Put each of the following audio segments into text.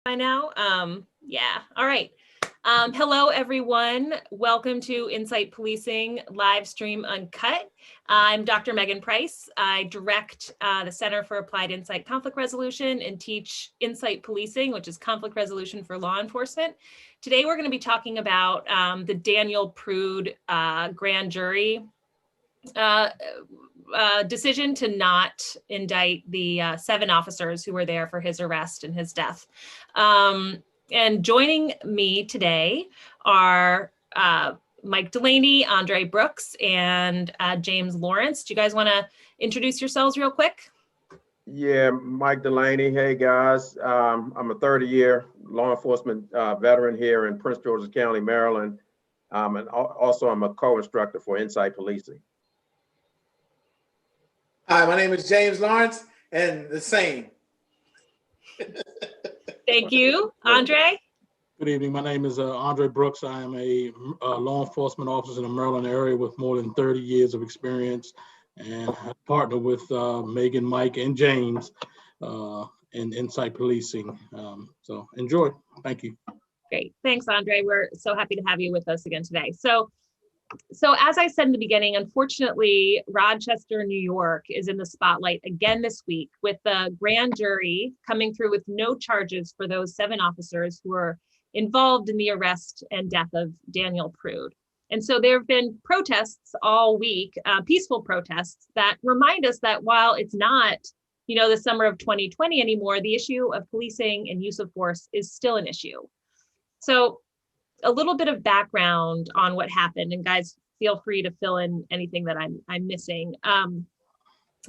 by now. Yeah, all right. Hello, everyone. Welcome to Insight Policing live stream Uncut. I'm Dr. Megan Price. I direct the Center for Applied Insight Conflict Resolution and teach Insight Policing, which is conflict resolution for law enforcement. Today, we're going to be talking about the Daniel Prude grand jury decision to not indict the 7 officers who were there for his arrest and his death. And joining me today are Mike Delaney, Andre Brooks, and James Lawrence. Do you guys want to introduce yourselves real quick? Yeah, Mike Delaney. Hey, guys. I'm a 30-year law enforcement veteran here in Prince George's County, Maryland. And also, I'm a co-instructor for Insight Policing. Hi, my name is James Lawrence, and the same. Thank you. Andre? Good evening. My name is Andre Brooks. I am a law enforcement officer in the Maryland area with more than 30 years of experience, and I partner with Megan, Mike, and James in Insight Policing. So enjoy. Thank you. Great. Thanks, Andre. We're so happy to have you with us again today. So as I said in the beginning, unfortunately, Rochester, New York is in the spotlight again this week with the grand jury coming through with no charges for those 7 officers who were involved in the arrest and death of Daniel Prude. And so there have been protests all week, peaceful protests that remind us that while it's not, the summer of 2020 anymore, the issue of policing and use of force is still an issue. So a little bit of background on what happened, and guys, feel free to fill in anything that I'm missing.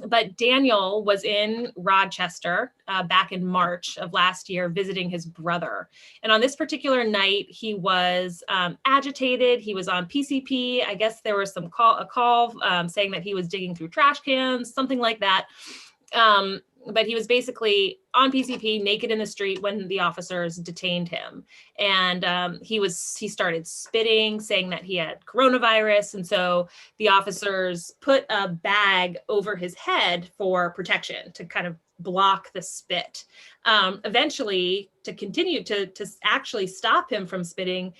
But Daniel was in Rochester back in March of last year visiting his brother. And on this particular night, he was agitated. He was on PCP. I guess there was a call saying that he was digging through trash cans, something like that. But he was basically on PCP, naked in the street when the officers detained him. And he started spitting, saying that he had coronavirus. And so the officers put a bag over his head for protection to kind of block the spit. Eventually, to continue to actually stop him from spitting,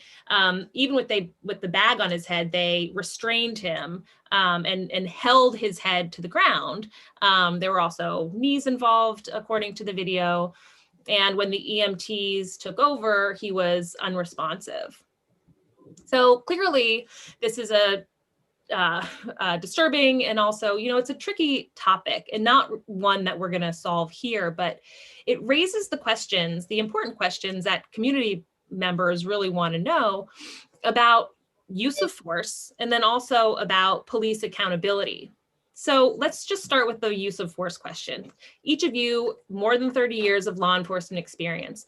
even with the bag on his head, they restrained him and held his head to the ground. There were also knees involved, according to the video. And when the EMTs took over, he was unresponsive. So clearly, this is a disturbing, and also, it's a tricky topic and not one that we're going to solve here, but it raises the important questions that community members really want to know about use of force, and then also about police accountability. So let's just start with the use of force question. Each of you, more than 30 years of law enforcement experience.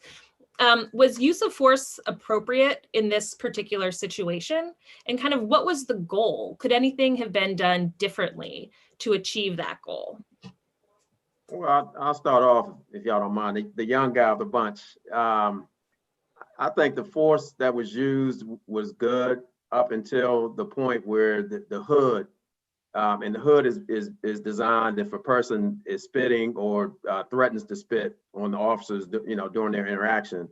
Was use of force appropriate in this particular situation? And kind of what was the goal? Could anything have been done differently to achieve that goal? Well, I'll start off, if y'all don't mind, the young guy of the bunch. I think the force that was used was good up until the point where the hood, and the hood is designed if a person is spitting or threatens to spit on the officers, during their interaction.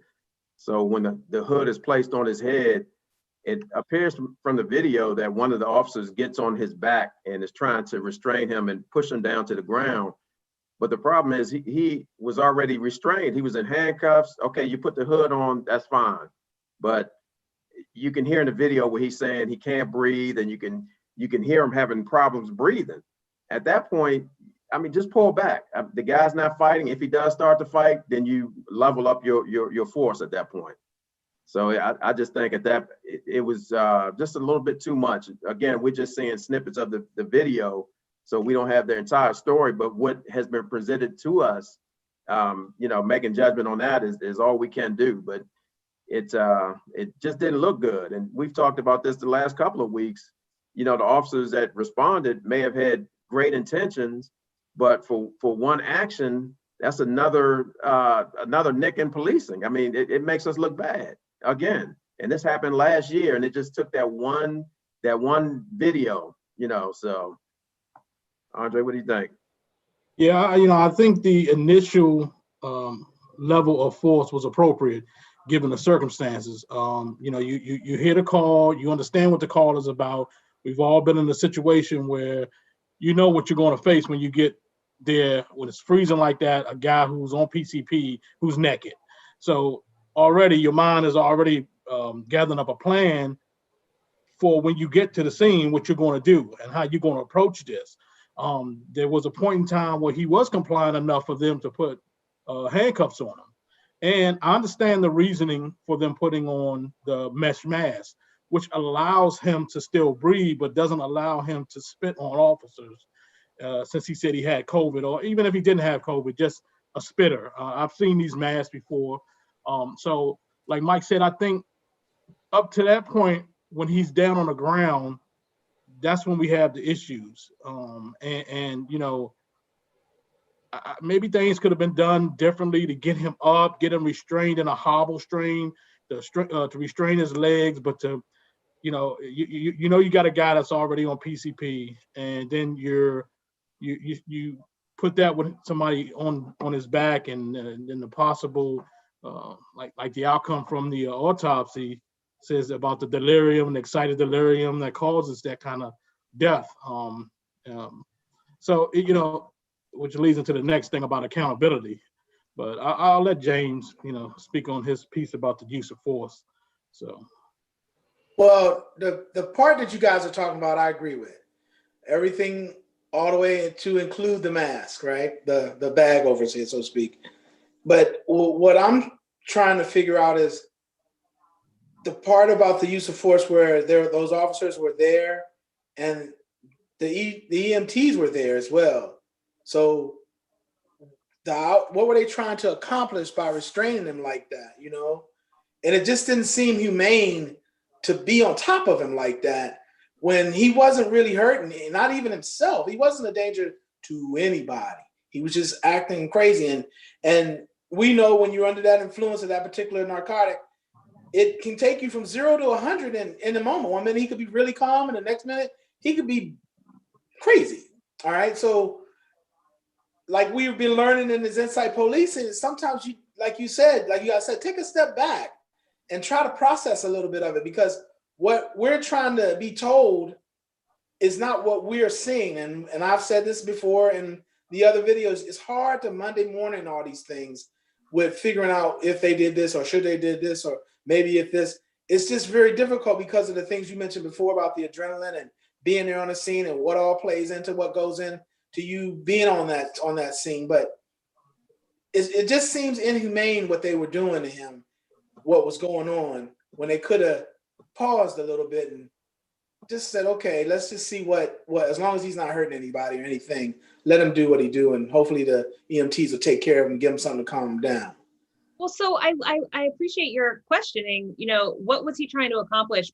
So when the hood is placed on his head, it appears from the video that one of the officers gets on his back and is trying to restrain him and push him down to the ground. But the problem is he was already restrained. He was in handcuffs. Okay, you put the hood on, that's fine. But you can hear in the video where he's saying he can't breathe, and you can hear him having problems breathing. At that point, just pull back. The guy's not fighting. If he does start to fight, then you level up your force at that point. So I just think it was just a little bit too much. Again, we're just seeing snippets of the video, so we don't have the entire story. But what has been presented to us, making judgment on that is all we can do. But it just didn't look good. And we've talked about this the last couple of weeks. The officers that responded may have had great intentions, but for one action, that's another nick in policing. It makes us look bad again. And this happened last year, and it just took that one video, So, Andre, what do you think? Yeah, I think the initial level of force was appropriate given the circumstances. You know, you hear the call, you understand what the call is about. We've all been in a situation where you know what you're going to face when you get there, when it's freezing like that, a guy who's on PCP who's naked. So already your mind is already gathering up a plan for when you get to the scene, what you're going to do and how you're going to approach this. There was a point in time where he was compliant enough for them to put handcuffs on him. And I understand the reasoning for them putting on the mesh mask, which allows him to still breathe, but doesn't allow him to spit on officers, since he said he had COVID, or even if he didn't have COVID, just a spitter. I've seen these masks before. So like Mike said, I think up to that point, when he's down on the ground, that's when we have the issues. And you know, maybe things could have been done differently to get him up, get him restrained in a hobble strain, to restrain his legs, but to, you know, you know, you got a guy that's already on PCP, and then you put that with somebody on his back, and then the possible like the outcome from the autopsy says about the delirium and excited delirium that causes that kind of death. So you know, which leads into the next thing about accountability. But I'll let James, you know, speak on his piece about the use of force. So. Well, the part that you guys are talking about, I agree with. Everything all the way to include the mask, right? The bag over his head, so to speak. But what I'm trying to figure out is the part about the use of force where those officers were there and the EMTs were there as well. So what were they trying to accomplish by restraining him like that, you know? And it just didn't seem humane to be on top of him like that when he wasn't really hurting, not even himself. He wasn't a danger to anybody. He was just acting crazy. And we know when you're under that influence of that particular narcotic, it can take you from 0 to 100 in a moment. 1 minute he could be really calm, and the next minute he could be crazy. All right. So like we've been learning in this insight policing, sometimes you, like you guys said, take a step back and try to process a little bit of it, because what we're trying to be told is not what we're seeing. And I've said this before in the other videos, it's hard to Monday morning all these things with figuring out if they did this or should they did this, or maybe if this, it's just very difficult because of the things you mentioned before about the adrenaline and being there on the scene and what all plays into what goes in to you being on that scene. But it just seems inhumane what they were doing to him, what was going on, when they could have paused a little bit and just said, okay, let's just see what, as long as he's not hurting anybody or anything, let him do what he do. And hopefully the EMTs will take care of him, give him something to calm him down. Well, so I appreciate your questioning, you know, what was he trying to accomplish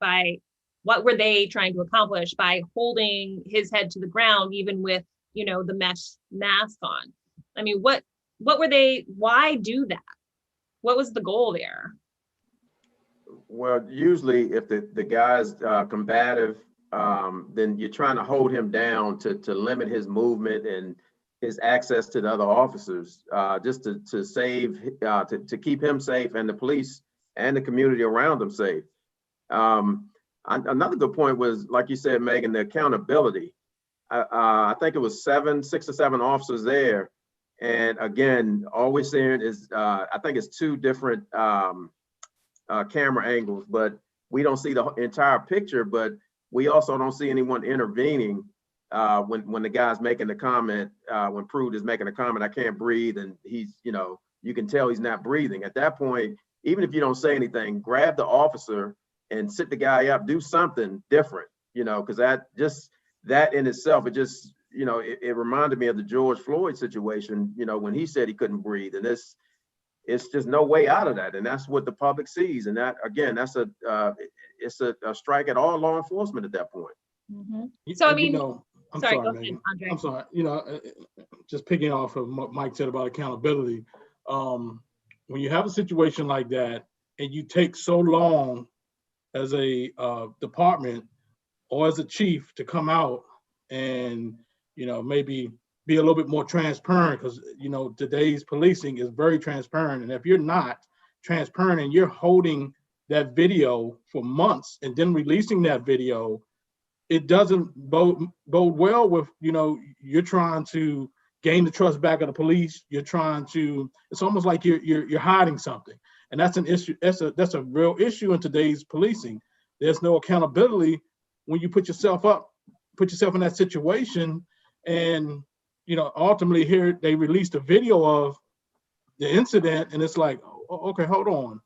what were they trying to accomplish by holding his head to the ground, even with, you know, the mesh mask on? I mean, what were they, why do that? What was the goal there? Well, usually if the guy's combative, then you're trying to hold him down to limit his movement and his access to the other officers, just to save, to keep him safe and the police and the community around him safe. Another good point was, like you said, Megan, the accountability. I think it was 6 or 7 officers there. And again, all we're seeing is, I think it's 2 different camera angles, but we don't see the entire picture, but we also don't see anyone intervening when the guy's making the comment, when Prude is making a comment, I can't breathe, and he's, you know, you can tell he's not breathing. At that point, even if you don't say anything, grab the officer and sit the guy up, do something different, you know, because that in itself, it just, you know, it reminded me of the George Floyd situation, you know, when he said he couldn't breathe, and it's just no way out of that. And that's what the public sees. And that, again, that's it's a strike at all law enforcement at that point. Mm-hmm. So, I mean, you know, I'm sorry, go ahead, Andre. I'm sorry, you know, just picking off of what Mike said about accountability. When you have a situation like that and you take so long as a department or as a chief to come out and, you know, maybe be a little bit more transparent, because today's policing is very transparent. And if you're not transparent and you're holding that video for months and then releasing that video, it doesn't bode well with, you're trying to gain the trust back of the police. You're trying to, it's almost like you're hiding something. And that's an issue. That's a real issue in today's policing. There's no accountability when you put yourself in that situation. And, ultimately here they released a video of the incident, and it's like, okay, hold on.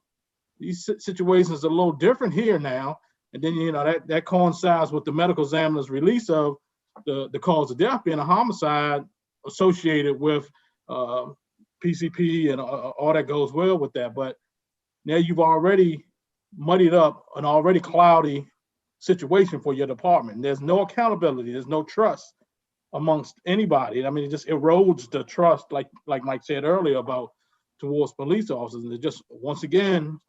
These situations are a little different here now. And then, that coincides with the medical examiner's release of the cause of death being a homicide associated with PCP and all that goes well with that. But now you've already muddied up an already cloudy situation for your department. There's no accountability. There's no trust amongst anybody. I mean, it just erodes the trust, like Mike said earlier, about towards police officers. And it just, once again,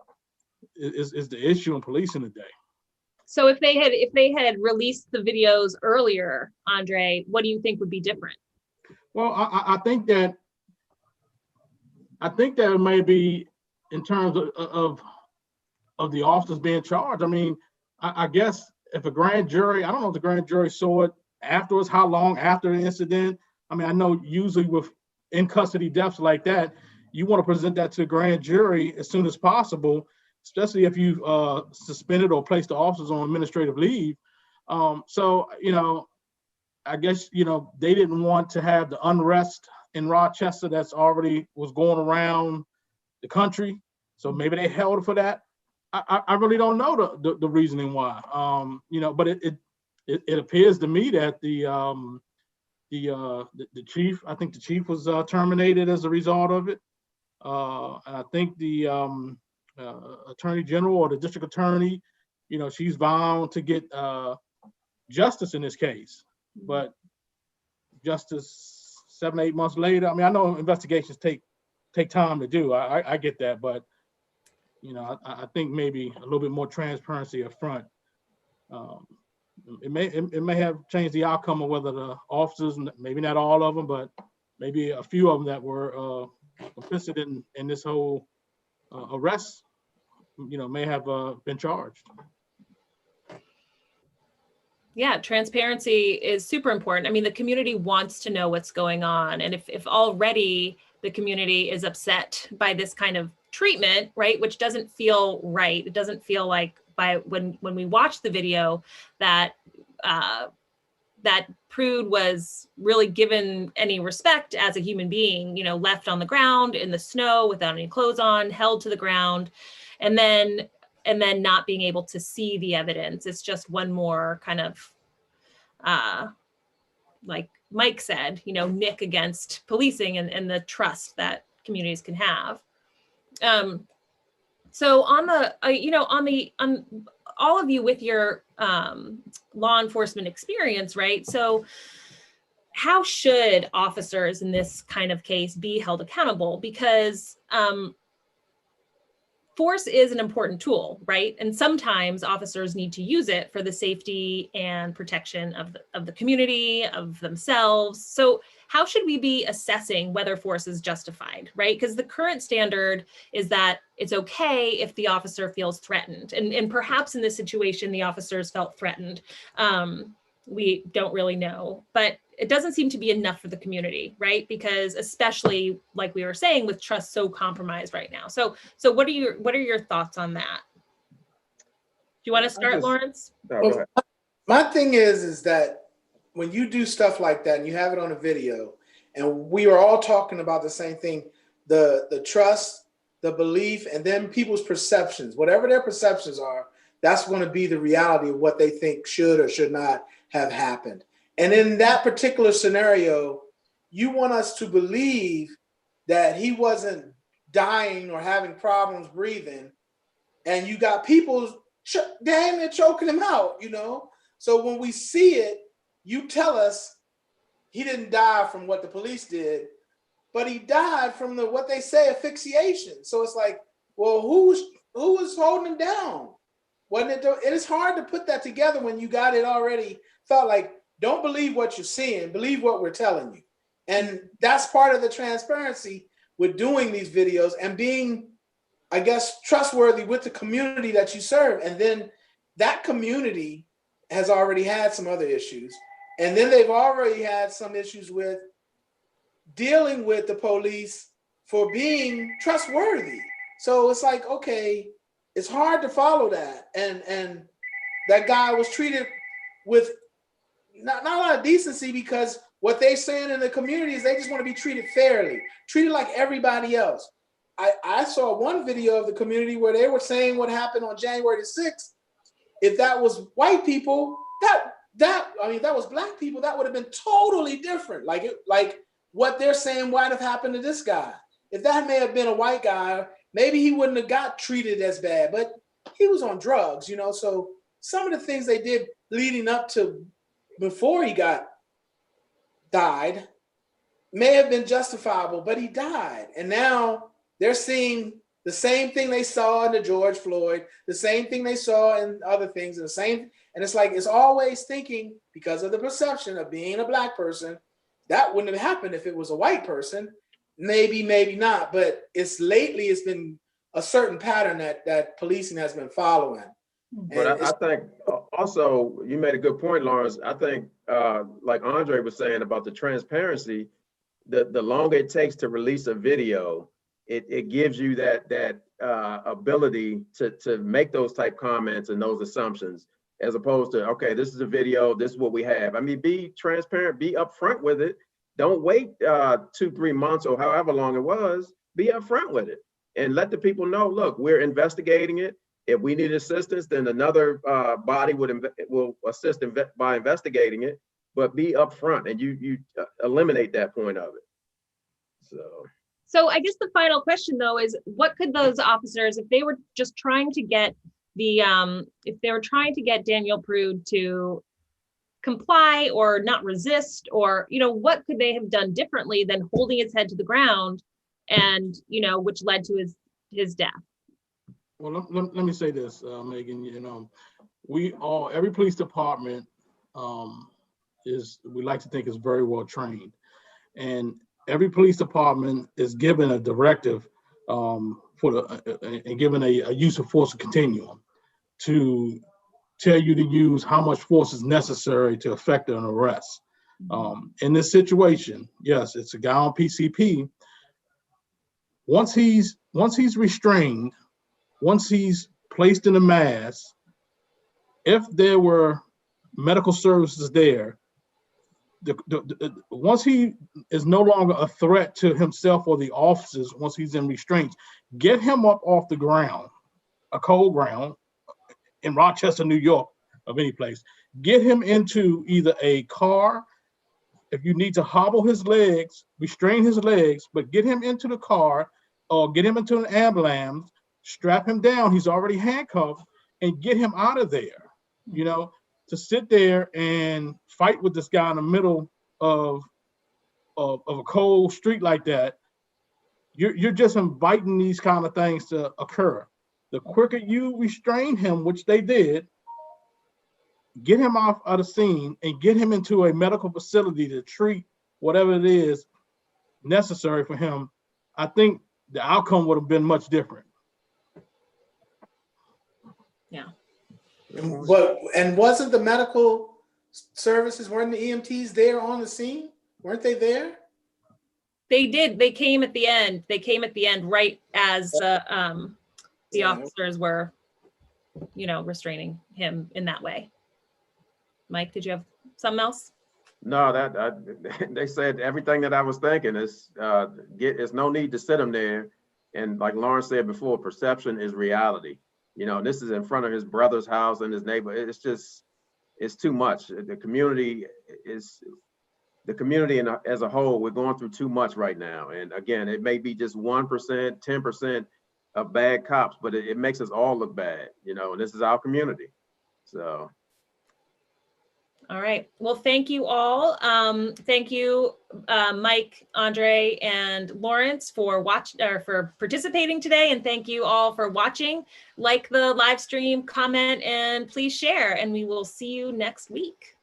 is the issue in policing today. So if they had released the videos earlier, Andre, what do you think would be different? Well, I think that it may be in terms of the officers being charged. I mean, I guess if a grand jury, I don't know if the grand jury saw it afterwards, how long after the incident. I mean, I know usually with in custody deaths like that, you want to present that to the grand jury as soon as possible, especially if you suspended or placed the officers on administrative leave. So, I guess, they didn't want to have the unrest in Rochester that's already was going around the country. So maybe they held it for that. I really don't know the reasoning why. But it appears to me that the chief, I think the chief was terminated as a result of it. And I think the attorney general or the district attorney, she's bound to get justice in this case. But justice 7-8 months later, I mean, I know investigations take time to do. I get that, but I think maybe a little bit more transparency up front. It may have changed the outcome of whether the officers, maybe not all of them, but maybe a few of them that were complicit in this whole arrest, may have been charged. Yeah, transparency is super important. I mean, the community wants to know what's going on. And if already the community is upset by this kind of treatment, right, which doesn't feel right, it doesn't feel like when we watch the video that Prude was really given any respect as a human being, left on the ground in the snow without any clothes on, held to the ground, and then not being able to see the evidence. It's just one more kind of, like Mike said, nick against policing and the trust that communities can have. So on all of you with your law enforcement experience, right? So how should officers in this kind of case be held accountable? Because force is an important tool, right? And sometimes officers need to use it for the safety and protection of the community, of themselves. So how should we be assessing whether force is justified, right? Because the current standard is that it's okay if the officer feels threatened. And perhaps in this situation, the officers felt threatened. We don't really know, but it doesn't seem to be enough for the community, right? Because especially like we were saying, with trust so compromised right now. So what are your thoughts on that? Do you want to start, Lawrence? No, my thing is that when you do stuff like that and you have it on a video, and we are all talking about the same thing, the trust, the belief, and then people's perceptions, whatever their perceptions are, that's going to be the reality of what they think should or should not have happened. And in that particular scenario, you want us to believe that he wasn't dying or having problems breathing, and you got people damn near choking him out, So when we see it, you tell us he didn't die from what the police did, but he died from what they say asphyxiation. So it's like, well, who was holding him down? Wasn't it? It is hard to put that together when you got it already. Felt like, don't believe what you're seeing, believe what we're telling you. And that's part of the transparency with doing these videos and being, I guess, trustworthy with the community that you serve. And then that community has already had some other issues. And then they've already had some issues with dealing with the police for being trustworthy. So it's like, okay, it's hard to follow that. And that guy was treated with not a lot of decency, because what they're saying in the community is they just want to be treated fairly, treated like everybody else. I saw one video of the community where they were saying what happened on January the 6th. If that was white people, that was black people, that would have been totally different. Like what they're saying might have happened to this guy. If that may have been a white guy, maybe he wouldn't have got treated as bad, but he was on drugs, you know? So some of the things they did leading up to before he died may have been justifiable, but he died. And now they're seeing the same thing they saw in the George Floyd, the same thing they saw in other things, and it's like, it's always thinking, because of the perception of being a black person, that wouldn't have happened if it was a white person. Maybe, maybe not, but it's been a certain pattern that policing has been following. But I think also you made a good point, Lawrence. I think like Andre was saying about the transparency, the longer it takes to release a video, it gives you that ability to make those type comments and those assumptions, as opposed to, okay, this is a video, this is what we have. I mean, be transparent, be upfront with it. Don't wait 2-3 months or however long it was. Be upfront with it and let the people know, look, we're investigating it. If we need assistance, then another body will assist by investigating it. But be upfront, and you eliminate that point of it. So I guess the final question though is, what could those officers, if they were just trying to get Daniel Prude to comply or not resist, or, what could they have done differently than holding his head to the ground and, which led to his death? Well, let me say this, Megan, every police department we like to think is very well trained. And every police department is given a directive and given a use of force continuum to tell you to use how much force is necessary to effect an arrest. In this situation, yes, it's a guy on PCP. Once he's restrained, once he's placed in a mass, if there were medical services there, once he is no longer a threat to himself or the officers, once he's in restraints, get him up off the ground, a cold ground, in Rochester, New York, of any place. Get him into either a car, if you need to hobble his legs, restrain his legs, but get him into the car or get him into an ambulance, strap him down, he's already handcuffed, and get him out of there. To sit there and fight with this guy in the middle of a cold street like that, you're just inviting these kind of things to occur. The quicker you restrain him, which they did, get him off of the scene and get him into a medical facility to treat whatever it is necessary for him, I think the outcome would have been much different. Yeah. And wasn't the medical services, weren't the EMTs there on the scene? Weren't they there? They did. They came at the end. Right as the officers were, restraining him in that way. Mike, did you have something else? No, they said everything that I was thinking is there's no need to sit him there. And like Lawrence said before, perception is reality. This is in front of his brother's house and his neighbor. It's too much. The community as a whole, we're going through too much right now. And again, it may be just 1%, 10% of bad cops, but it makes us all look bad, and this is our community. So. All right. Well, thank you all. Thank you, Mike, Andre, and Lawrence for participating today. And thank you all for watching. Like the live stream, comment, and please share. And we will see you next week.